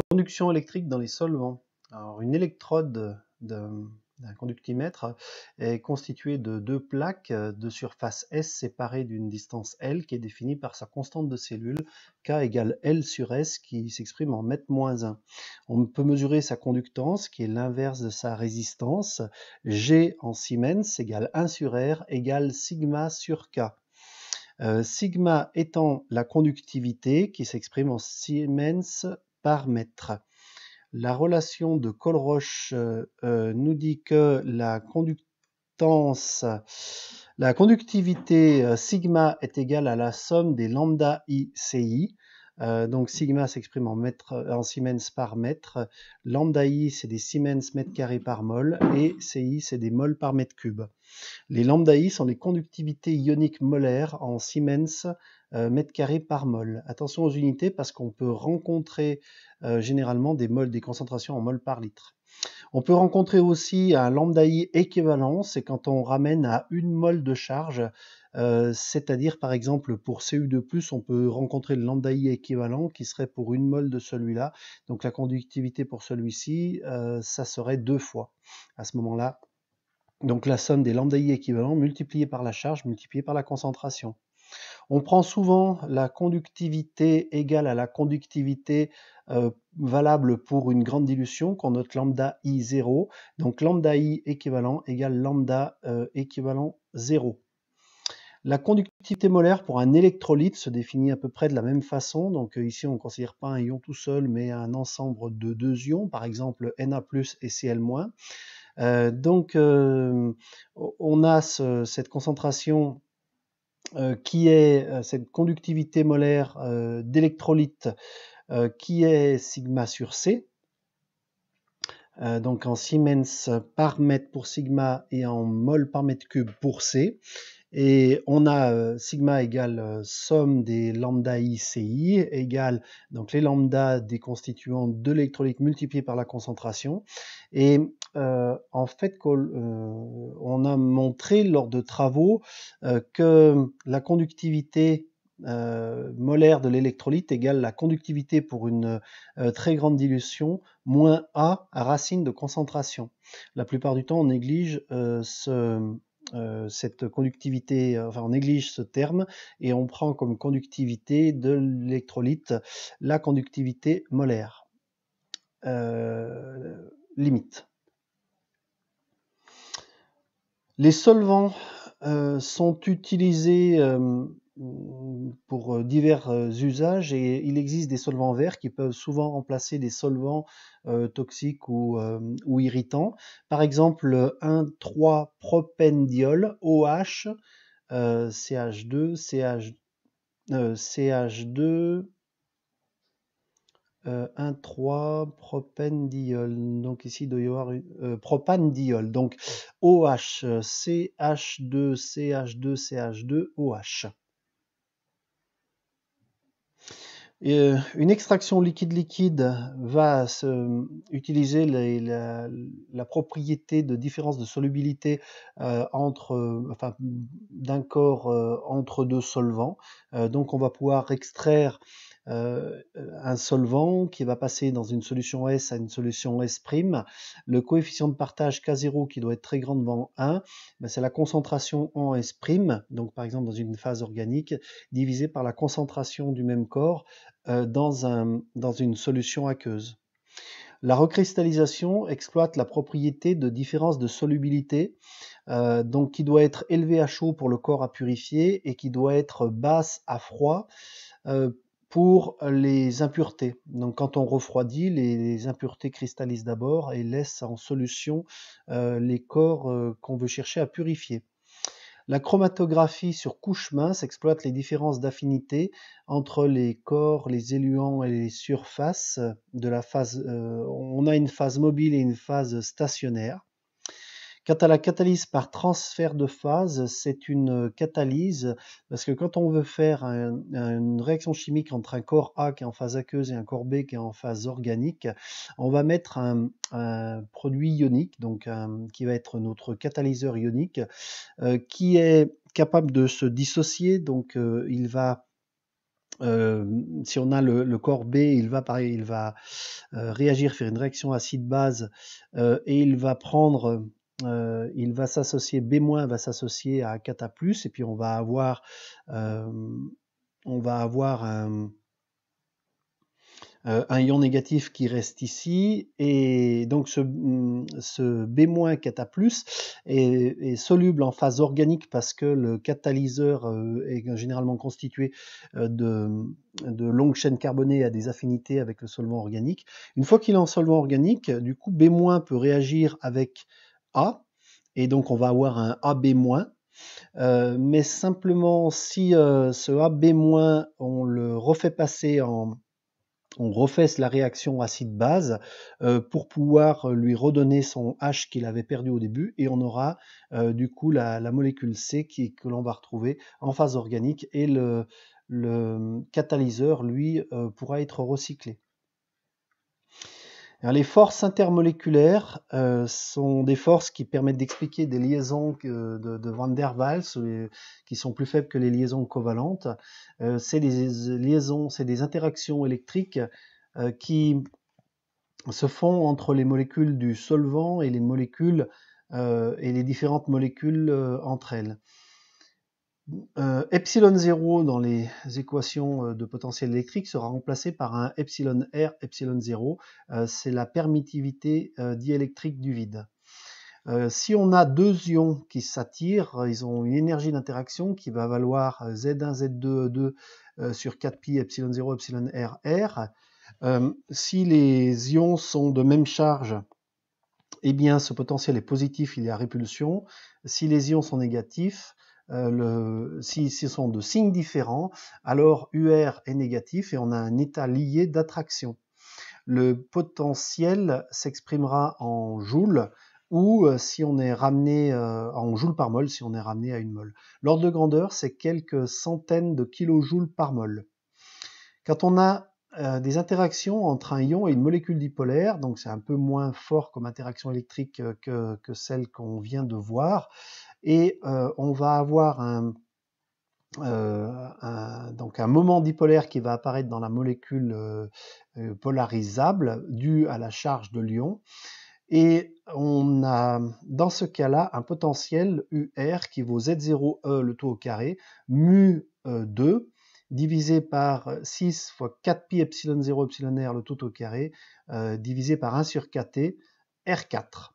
Conduction électrique dans les solvants. Alors, une électrode d'un conductimètre est constituée de deux plaques de surface S séparées d'une distance L qui est définie par sa constante de cellule K égale L sur S qui s'exprime en mètre-1. On peut mesurer sa conductance qui est l'inverse de sa résistance. G en Siemens égale 1 sur R égale sigma sur K. Sigma étant la conductivité qui s'exprime en Siemens par mètre. La relation de Colroche nous dit que la conductivité sigma est égale à la somme des lambda ICI. Donc sigma s'exprime en Siemens par mètre. Lambda I, c'est des Siemens mètres carrés par mol et CI, c'est des mols par mètre cube. Les lambda I sont les conductivités ioniques molaires en Siemens mètre carré par mol. Attention aux unités parce qu'on peut rencontrer généralement des concentrations en mol par litre. On peut rencontrer aussi un lambda I équivalent, c'est quand on ramène à 1 mol de charge, c'est-à-dire par exemple pour Cu2+, on peut rencontrer le lambda I équivalent qui serait pour 1 mol de celui-là. Donc la conductivité pour celui-ci, ça serait 2 fois à ce moment-là. Donc la somme des lambda I équivalents multipliée par la charge multipliée par la concentration. On prend souvent la conductivité égale à la conductivité valable pour une grande dilution qu'on note lambda I 0. Donc lambda I équivalent égale lambda équivalent 0. La conductivité molaire pour un électrolyte se définit à peu près de la même façon. Donc ici, on ne considère pas un ion tout seul, mais un ensemble de deux ions, par exemple Na+ et Cl-. On a cette concentration qui est cette conductivité molaire d'électrolyte qui est sigma sur C. Donc en Siemens par mètre pour sigma et en mol par mètre cube pour C. Et on a sigma égale somme des lambda ICI égale donc les lambda des constituants de l'électrolyte multipliés par la concentration. Et en fait, on a montré lors de travaux que la conductivité molaire de l'électrolyte égale la conductivité pour une très grande dilution moins A à racine de concentration. La plupart du temps, on néglige cette conductivité, on néglige ce terme et on prend comme conductivité de l'électrolyte la conductivité molaire. Limite. Les solvants sont utilisés pour divers usages et il existe des solvants verts qui peuvent souvent remplacer des solvants toxiques ou irritants. Par exemple, 1,3-propendiol, OH, CH2, CH2, 1,3-propendiol. Donc ici, il doit y avoir propandiol. Donc OH, CH2, CH2, CH2, OH. Une extraction liquide-liquide va utiliser la propriété de différence de solubilité d'un corps entre deux solvants. Donc on va pouvoir extraire un solvant qui va passer dans une solution S à une solution S'. Le coefficient de partage K0 qui doit être très grand devant 1, c'est la concentration en S', donc par exemple dans une phase organique, divisé par la concentration du même corps dans une solution aqueuse. La recristallisation exploite la propriété de différence de solubilité, donc qui doit être élevée à chaud pour le corps à purifier et qui doit être basse à froid pour les impuretés. Donc quand on refroidit, les impuretés cristallisent d'abord et laissent en solution les corps qu'on veut chercher à purifier. La chromatographie sur couche mince exploite les différences d'affinité entre les corps, les éluants et les surfaces de la phase. On a une phase mobile et une phase stationnaire. Quant à la catalyse par transfert de phase, c'est une catalyse parce que quand on veut faire une réaction chimique entre un corps A qui est en phase aqueuse et un corps B qui est en phase organique, on va mettre un produit ionique, donc qui va être notre catalyseur ionique, qui est capable de se dissocier, donc il va Si on a le corps B, il va réagir, faire une réaction acide-base, et il va s'associer, B- va s'associer à cata+, et puis on va avoir un ion négatif qui reste ici, et donc ce B- cata+ est soluble en phase organique parce que le catalyseur est généralement constitué de longues chaînes carbonées à des affinités avec le solvant organique. Une fois qu'il est en solvant organique, du coup B- peut réagir avec A, et donc on va avoir un AB-, mais simplement si ce AB-, on le refait passer on refait la réaction acide-base pour pouvoir lui redonner son H qu'il avait perdu au début, et on aura du coup la molécule C que l'on va retrouver en phase organique, et le catalyseur, lui, pourra être recyclé. Alors, les forces intermoléculaires sont des forces qui permettent d'expliquer des liaisons de Van der Waals qui sont plus faibles que les liaisons covalentes. C'est des liaisons, c'est des interactions électriques qui se font entre les molécules du solvant et les molécules et les différentes molécules entre elles. Epsilon 0 dans les équations de potentiel électrique sera remplacé par un epsilon R, epsilon 0. C'est la permittivité diélectrique du vide. Si on a deux ions qui s'attirent, ils ont une énergie d'interaction qui va valoir Z1, Z2, E2 sur 4pi, epsilon 0, epsilon R, R. Si les ions sont de même charge, eh bien ce potentiel est positif, il y a répulsion. Si les ions sont négatifs, si ce sont de signes différents, alors UR est négatif et on a un état lié d'attraction. Le potentiel s'exprimera en joules, ou si on est ramené en joules par mol, si on est ramené à une mol. L'ordre de grandeur, c'est quelques centaines de kilojoules par mol. Quand on a des interactions entre un ion et une molécule dipolaire, donc c'est un peu moins fort comme interaction électrique que celle qu'on vient de voir, et on va avoir donc un moment dipolaire qui va apparaître dans la molécule polarisable dû à la charge de l'ion, et on a dans ce cas-là un potentiel UR qui vaut Z0E le tout au carré mu 2 divisé par 6 fois 4pi epsilon 0 epsilon R le tout au carré divisé par 1 sur kT R4.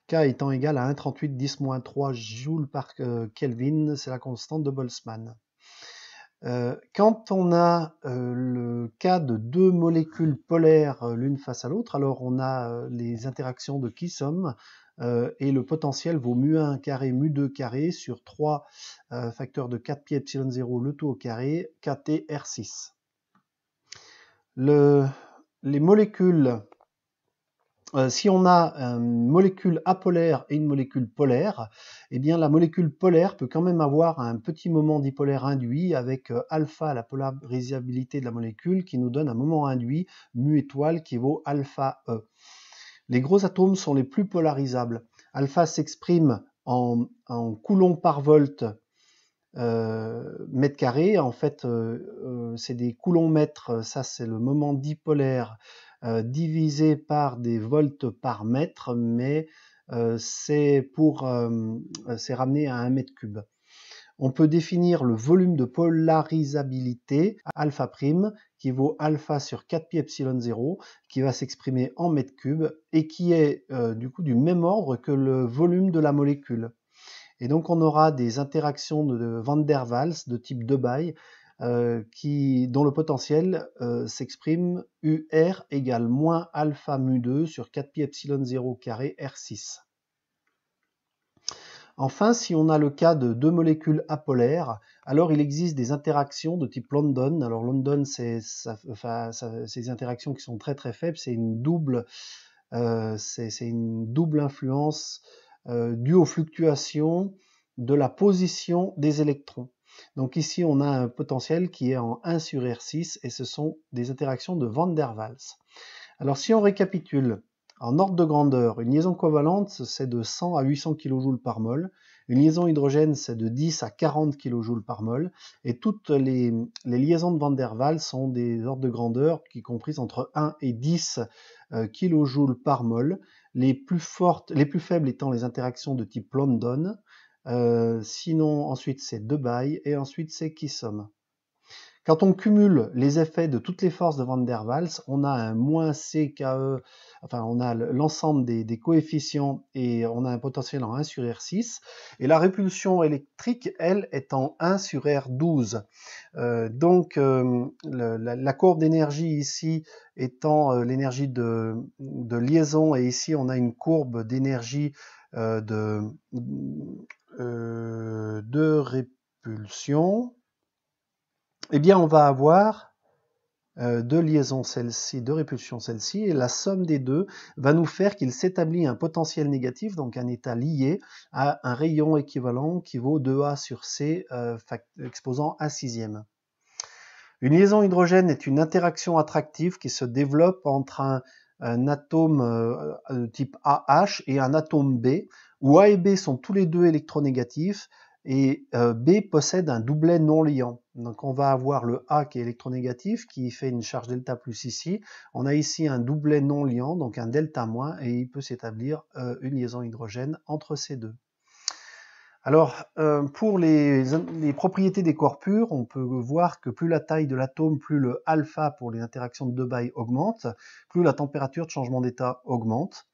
K étant égal à 1,38 10-3 joules par Kelvin, c'est la constante de Boltzmann. Quand on a le cas de deux molécules polaires l'une face à l'autre, alors on a les interactions de Kissom, et le potentiel vaut mu1 carré mu2 carré sur 3 facteurs de 4pi epsilon 0 le tout au carré kt R6. Les molécules, si on a une molécule apolaire et une molécule polaire, eh bien la molécule polaire peut quand même avoir un petit moment dipolaire induit avec alpha, la polarisabilité de la molécule, qui nous donne un moment induit mu étoile qui vaut alpha E. Les gros atomes sont les plus polarisables. Alpha s'exprime en coulomb par volt mètre carré. En fait, c'est des coulomb-mètres, ça c'est le moment dipolaire divisé par des volts par mètre, mais c'est ramené à 1 mètre cube. On peut définir le volume de polarisabilité alpha prime qui vaut alpha sur 4pi epsilon 0, qui va s'exprimer en mètre cube et qui est du coup du même ordre que le volume de la molécule. Et donc on aura des interactions de Van der Waals de type Debye dont le potentiel s'exprime UR égale moins alpha mu2 sur 4pi epsilon 0 carré R6. Enfin, si on a le cas de deux molécules apolaires, alors il existe des interactions de type London. Alors London, c'est des interactions qui sont très très faibles, c'est une double influence due aux fluctuations de la position des électrons. Donc ici, on a un potentiel qui est en 1 sur R6 et ce sont des interactions de Van der Waals. Alors si on récapitule, en ordre de grandeur, une liaison covalente, c'est de 100 à 800 kJ par mol. Une liaison hydrogène, c'est de 10 à 40 kJ par mol. Et toutes les liaisons de Van der Waals sont des ordres de grandeur qui comprisent entre 1 et 10 kJ par mol. Les plus faibles étant les interactions de type London. Sinon, ensuite, c'est Debye et ensuite, c'est Kissom. Quand on cumule les effets de toutes les forces de Van der Waals, on a un moins CKE, enfin on a l'ensemble des coefficients et on a un potentiel en 1 sur R6. Et la répulsion électrique, elle, est en 1 sur R12. Donc la courbe d'énergie ici étant l'énergie de liaison, et ici on a une courbe d'énergie de répulsion. Eh bien, on va avoir deux liaisons celle-ci, deux répulsions celle-ci, et la somme des deux va nous faire qu'il s'établit un potentiel négatif, donc un état lié à un rayon équivalent qui vaut 2A sur C, exposant 1/6. Une liaison hydrogène est une interaction attractive qui se développe entre un atome type AH et un atome B, où A et B sont tous les deux électronégatifs, et B possède un doublet non liant. Donc on va avoir le A qui est électronégatif, qui fait une charge delta plus ici. On a ici un doublet non liant, donc un delta moins, et il peut s'établir une liaison hydrogène entre ces deux. Alors, pour les propriétés des corps purs, on peut voir que plus la taille de l'atome, plus le alpha pour les interactions de Debye augmente, plus la température de changement d'état augmente.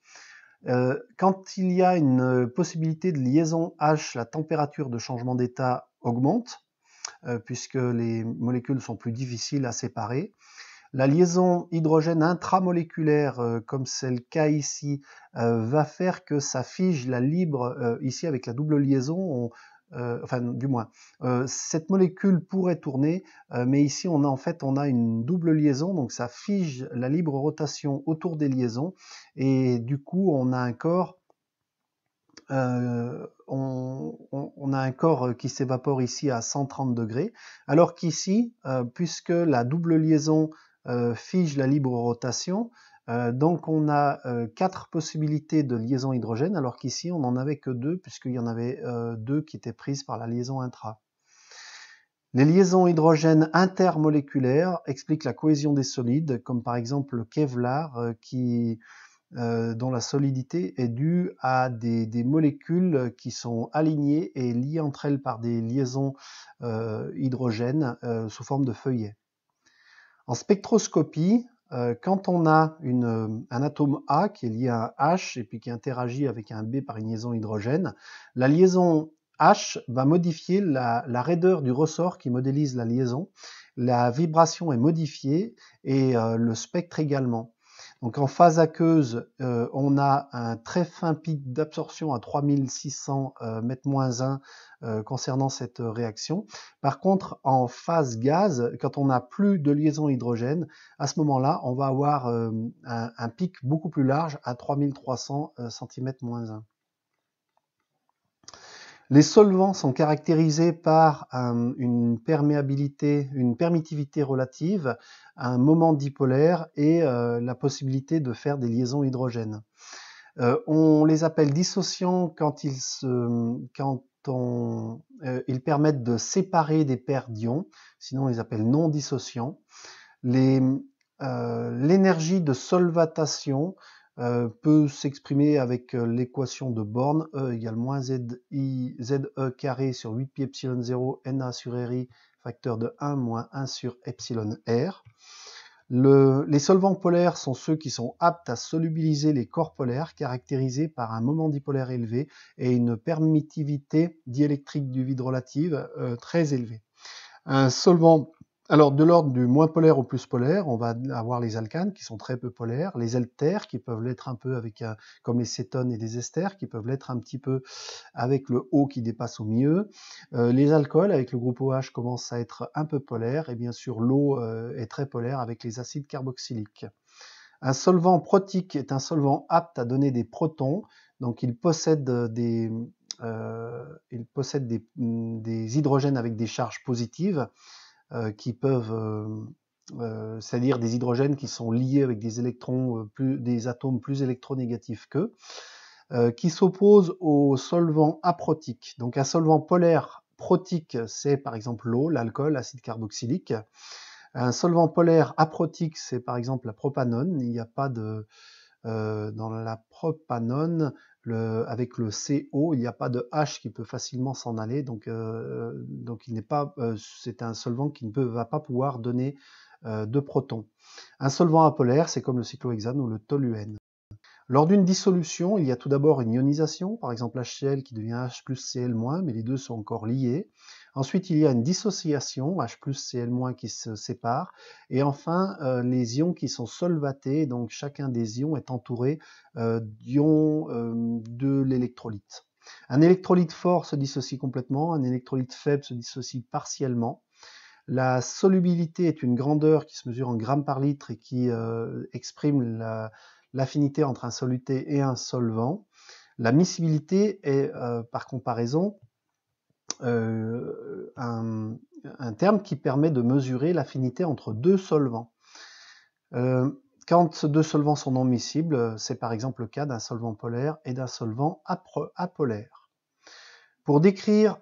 Quand il y a une possibilité de liaison H, la température de changement d'état augmente, puisque les molécules sont plus difficiles à séparer. La liaison hydrogène intramoléculaire, comme c'est le cas ici, va faire que ça fige la libre, ici avec la double liaison, enfin du moins, cette molécule pourrait tourner, mais ici on a une double liaison, donc ça fige la libre rotation autour des liaisons, et du coup on a un corps on a un corps qui s'évapore ici à 130 degrés, alors qu'ici, puisque la double liaison fige la libre rotation, donc on a 4 possibilités de liaison hydrogène, alors qu'ici on n'en avait que 2, puisqu'il y en avait 2 qui étaient prises par la liaison intra. Les liaisons hydrogènes intermoléculaires expliquent la cohésion des solides, comme par exemple le Kevlar, dont la solidité est due à des molécules qui sont alignées et liées entre elles par des liaisons hydrogènes sous forme de feuillets. En spectroscopie, quand on a un atome A qui est lié à un H et puis qui interagit avec un B par une liaison hydrogène, la liaison H va modifier la raideur du ressort qui modélise la liaison, la vibration est modifiée et le spectre également. Donc en phase aqueuse, on a un très fin pic d'absorption à 3600 m-1 concernant cette réaction. Par contre, en phase gaz, quand on n'a plus de liaison hydrogène, à ce moment-là, on va avoir un pic beaucoup plus large à 3300 cm-1. Les solvants sont caractérisés par une permittivité relative, un moment dipolaire et la possibilité de faire des liaisons hydrogènes. On les appelle dissociants quand ils permettent de séparer des paires d'ions, sinon on les appelle non dissociants. L'énergie de solvatation peut s'exprimer avec l'équation de Born, E égale moins ZE carré sur 8 pi epsilon 0 Na sur Ri facteur de 1 moins 1 sur epsilon R. Les solvants polaires sont ceux qui sont aptes à solubiliser les corps polaires, caractérisés par un moment dipolaire élevé et une permittivité diélectrique du vide relative très élevée. Un solvant, alors de l'ordre du moins polaire au plus polaire, on va avoir les alcanes qui sont très peu polaires, les altères qui peuvent l'être un peu avec, comme les cétones et les esters, qui peuvent l'être un petit peu avec le O qui dépasse au milieu. Les alcools avec le groupe OH commencent à être un peu polaires, et bien sûr l'eau est très polaire avec les acides carboxyliques. Un solvant protique est un solvant apte à donner des protons, donc il possède des hydrogènes avec des charges positives qui peuvent, c'est-à-dire des hydrogènes qui sont liés avec des électrons, des atomes plus électronégatifs qu'eux. qui s'oppose au solvant aprotique. Donc un solvant polaire protique, c'est par exemple l'eau, l'alcool, l'acide carboxylique. Un solvant polaire aprotique, c'est par exemple la propanone. Il n'y a pas de dans la propanone, avec le CO, il n'y a pas de H qui peut facilement s'en aller, donc il n'est pas, c'est un solvant qui ne va pas pouvoir donner de protons. Un solvant apolaire, c'est comme le cyclohexane ou le toluène. Lors d'une dissolution, il y a tout d'abord une ionisation, par exemple HCl qui devient H plus Cl-, mais les deux sont encore liés. Ensuite, il y a une dissociation, H plus Cl- qui se séparent. Et enfin, les ions qui sont solvatés, donc chacun des ions est entouré d'ions de l'électrolyte. Un électrolyte fort se dissocie complètement, un électrolyte faible se dissocie partiellement. La solubilité est une grandeur qui se mesure en grammes par litre et qui exprime l'affinité entre un soluté et un solvant. La miscibilité est, par comparaison, un terme qui permet de mesurer l'affinité entre deux solvants. Quand deux solvants sont non miscibles, c'est par exemple le cas d'un solvant polaire et d'un solvant apolaire. Pour décrire